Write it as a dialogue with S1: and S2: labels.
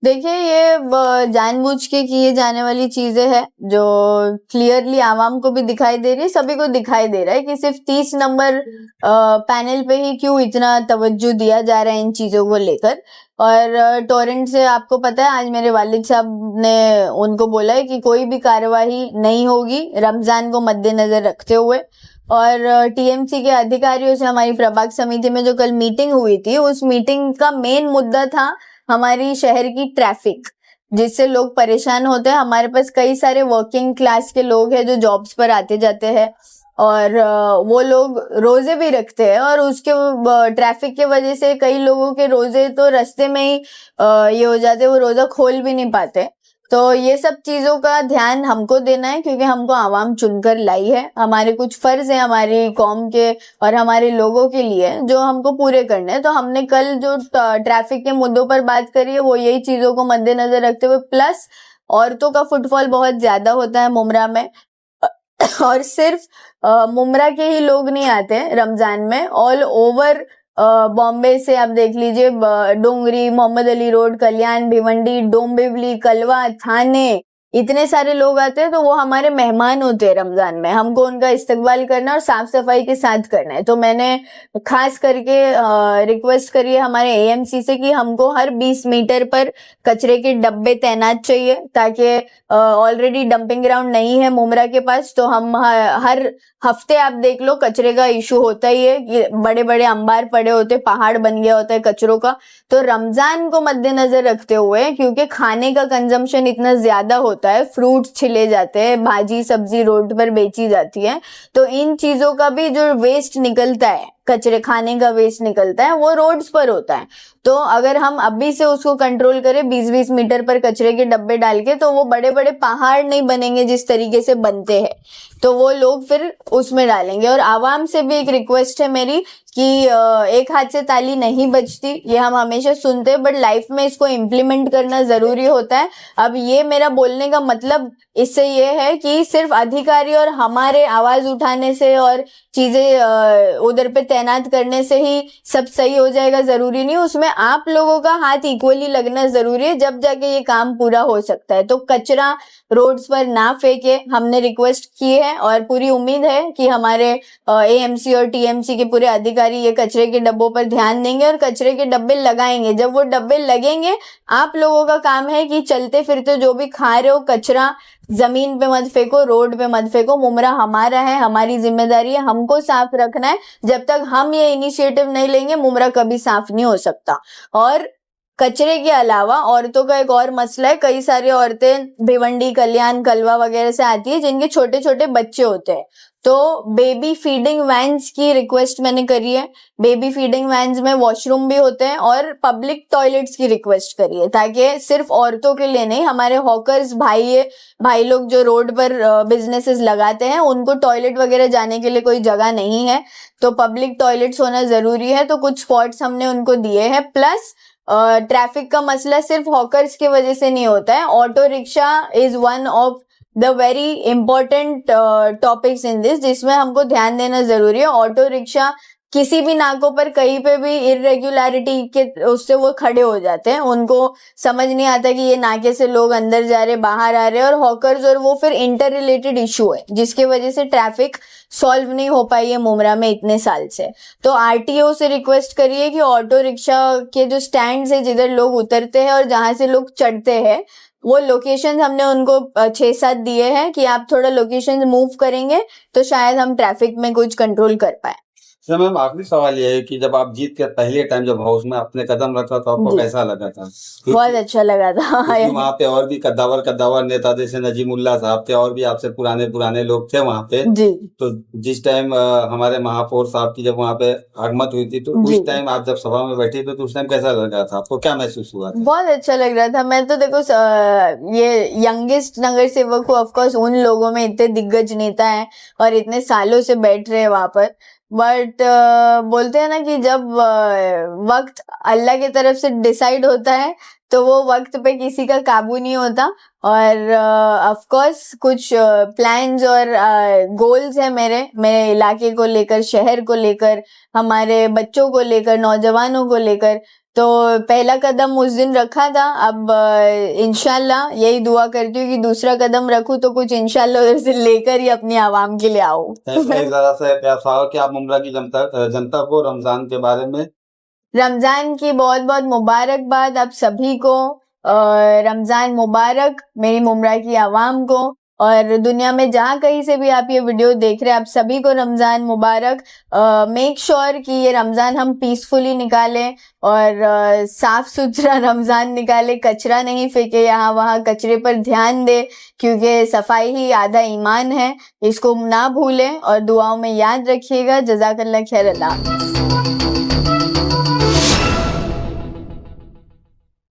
S1: देखिए, ये जानबूझ के किए जाने वाली चीजें हैं जो क्लियरली आवाम को भी दिखाई दे रही है, सभी को दिखाई दे रहा है कि सिर्फ 30 नंबर पैनल पे ही क्यों इतना तवज्जो दिया जा रहा है इन चीजों को लेकर। और टोरेंट से आपको पता है, आज मेरे वालिद साहब ने उनको बोला है कि कोई भी कार्यवाही नहीं होगी रमजान को मद्देनजर रखते हुए। और टीएमसी के अधिकारियों से हमारी प्रभाग समिति में जो कल मीटिंग हुई थी, उस मीटिंग का मेन मुद्दा था हमारी शहर की ट्रैफिक, जिससे लोग परेशान होते हैं। हमारे पास कई सारे वर्किंग क्लास के लोग हैं जो जॉब्स पर आते जाते हैं, और वो लोग रोजे भी रखते हैं, और उसके ट्रैफिक के वजह से कई लोगों के रोजे तो रास्ते में ही ये हो जाते, वो रोजा खोल भी नहीं पाते। तो ये सब चीजों का ध्यान हमको देना है, क्योंकि हमको आवाम चुनकर लाई है। हमारे कुछ फर्ज है हमारी कौम के और हमारे लोगों के लिए जो हमको पूरे करने हैं। तो हमने कल जो ट्रैफिक के मुद्दों पर बात करी है, वो यही चीजों को मद्देनजर रखते हुए, प्लस औरतों का फुटफॉल बहुत ज्यादा होता है मुमरा में, और सिर्फ मुमरा के ही लोग नहीं आते रमजान में, ऑल ओवर बॉम्बे से आप देख लीजिए, डोंगरी, मोहम्मद अली रोड, कल्याण, भिवंडी, डोंबिवली, कलवा, थाने, इतने सारे लोग आते हैं। तो वो हमारे मेहमान होते हैं रमजान में, हमको उनका इस्तकबाल करना और साफ सफाई के साथ करना है। तो मैंने खास करके रिक्वेस्ट करी है हमारे एएमसी से कि हमको हर 20 मीटर पर कचरे के डब्बे तैनात चाहिए, ताकि ऑलरेडी डंपिंग ग्राउंड नहीं है मुमरा के पास, तो हम हर हफ्ते आप देख लो कचरे का इशू होता ही है कि बड़े बड़े अंबार पड़े होते, पहाड़ बन गया होता है कचरों का। तो रमजान को मद्देनजर रखते हुए, क्योंकि खाने का कंजम्पशन इतना ज्यादा होता है, फ्रूट्स छिले जाते हैं, भाजी सब्जी रोड पर बेची जाती है, तो इन चीजों का भी जो वेस्ट निकलता है, कचरे खाने का वेस्ट निकलता है, वो रोड्स पर होता है। तो अगर हम अभी से उसको कंट्रोल करें 20-20 मीटर पर कचरे के डब्बे डाल के, तो वो बड़े बड़े पहाड़ नहीं बनेंगे जिस तरीके से बनते हैं, तो वो लोग फिर उसमें डालेंगे। और आवाम से भी एक रिक्वेस्ट है मेरी कि एक हाथ से ताली नहीं बजती, ये हम हमेशा सुनते हैं, बट लाइफ में इसको इम्प्लीमेंट करना जरूरी होता है। अब ये मेरा बोलने का मतलब इससे ये है कि सिर्फ अधिकारी और हमारे आवाज उठाने से और चीजें उधर पे तैनात करने से ही सब सही हो जाएगा, जरूरी नहीं। उसमें आप लोगों का हाथ इक्वली लगना जरूरी है, जब जाके ये काम पूरा हो सकता है। तो कचरा रोड्स पर ना फेंके, हमने रिक्वेस्ट की है, और पूरी उम्मीद है कि हमारे एएमसी और टीएमसी के पूरे अधिकारी ये कचरे के डब्बों पर ध्यान देंगे और कचरे के डब्बे लगाएंगे। जब वो डब्बे लगेंगे, आप लोगों का काम है कि चलते फिरते जो भी खा रहे हो कचरा जमीन पे मत फेंको, रोड पे मत फेंको। मुमरा हमारा है, हमारी जिम्मेदारी है, हमको साफ रखना है। जब तक हम ये इनिशिएटिव नहीं लेंगे, मुमरा कभी साफ नहीं हो सकता। और कचरे के अलावा औरतों का एक और मसला है, कई सारी औरतें भिवंडी, कल्याण, कलवा वगैरह से आती है जिनके छोटे छोटे बच्चे होते हैं, तो बेबी फीडिंग वैन्स की रिक्वेस्ट मैंने करी है। बेबी फीडिंग वैन्स में वॉशरूम भी होते हैं, और पब्लिक टॉयलेट्स की रिक्वेस्ट करी है, ताकि सिर्फ औरतों के लिए नहीं, हमारे हॉकर्स भाई लोग जो रोड पर बिजनेसेस लगाते हैं, उनको टॉयलेट वगैरह जाने के लिए कोई जगह नहीं है, तो पब्लिक टॉयलेट्स होना जरूरी है। तो कुछ स्पॉट्स हमने उनको दिए हैं। प्लस ट्रैफिक का मसला सिर्फ हॉकर्स की वजह से नहीं होता है, auto rickshaw is one of the very important topics in this, जिसमें हमको ध्यान देना जरूरी है। ऑटो रिक्शा किसी भी नाकों पर कहीं पे भी इरेगुलरिटी के उससे वो खड़े हो जाते हैं, उनको समझ नहीं आता कि ये नाके से लोग अंदर जा रहे बाहर आ रहे, और हॉकर्स और वो फिर इंटर रिलेटेड इशू है, जिसकी वजह से ट्रैफिक सॉल्व नहीं हो पाई है मुमरा में इतने साल से। तो आरटीओ से रिक्वेस्ट करिए कि ऑटो रिक्शा के जो स्टैंड्स है, जिधर लोग उतरते हैं और जहां से लोग चढ़ते हैं, वो लोकेशन हमने उनको 6-7 दिए हैं कि आप थोड़ा लोकेशन मूव करेंगे तो शायद हम ट्रैफिक में कुछ कंट्रोल कर पाए।
S2: सर मैम, आखिरी सवाल ये है कि जब आप जीत के पहले टाइम जब हाउस में आपने कदम रखा तो आपको कैसा लगा था?
S1: बहुत अच्छा लगा था।
S2: वहाँ पे और भी कद्दावर नेता जैसे नजीमुल्लाह साहब थे, और भी आपसे पुराने लोग थे वहाँ पे
S1: जी।
S2: तो जिस टाइम हमारे महापौर साहब की जब वहाँ पे आगमन हुई थी, तो उस टाइम आप जब सभा में बैठे थे तो उस टाइम कैसा लग रहा था आपको, क्या महसूस हुआ था?
S1: बहुत अच्छा लग रहा था। मैं तो देखो ये यंगेस्ट नगर सेवक हूँ, ऑफकोर्स उन लोगों में इतने दिग्गज नेता हैं और इतने सालों से बैठ रहे हैं वहां पर, बट बोलते हैं ना कि जब वक्त अल्लाह की तरफ से डिसाइड होता है तो वो वक्त पे किसी का काबू नहीं होता। और ऑफ कोर्स कुछ प्लान्स और गोल्स है मेरे इलाके को लेकर, शहर को लेकर, हमारे बच्चों को लेकर, नौजवानों को लेकर। तो पहला कदम उस दिन रखा था, अब इंशाल्लाह यही दुआ करती हूँ कि दूसरा कदम रखूँ तो कुछ इंशाल्लाह उधर से लेकर ही अपनी आवाम के लिए आऊँ।
S2: जरा सा कैसा हो कि आप उम्रा की जनता को रमजान के बारे में।
S1: रमजान की बहुत बहुत मुबारकबाद आप सभी को। रमजान मुबारक मेरी मुमरा की आवाम को, और दुनिया में जहाँ कहीं से भी आप ये वीडियो देख रहे हैं, आप सभी को रमजान मुबारक। मेक श्योर कि ये रमजान हम पीसफुली निकालें और साफ सुथरा रमजान निकालें, कचरा नहीं फेंके यहाँ वहाँ, कचरे पर ध्यान दे, क्योंकि सफाई ही आधा ईमान है। इसको ना भूलें और दुआओं में याद रखिएगा। जज़ाकल्लाह खैर। अल्लाह।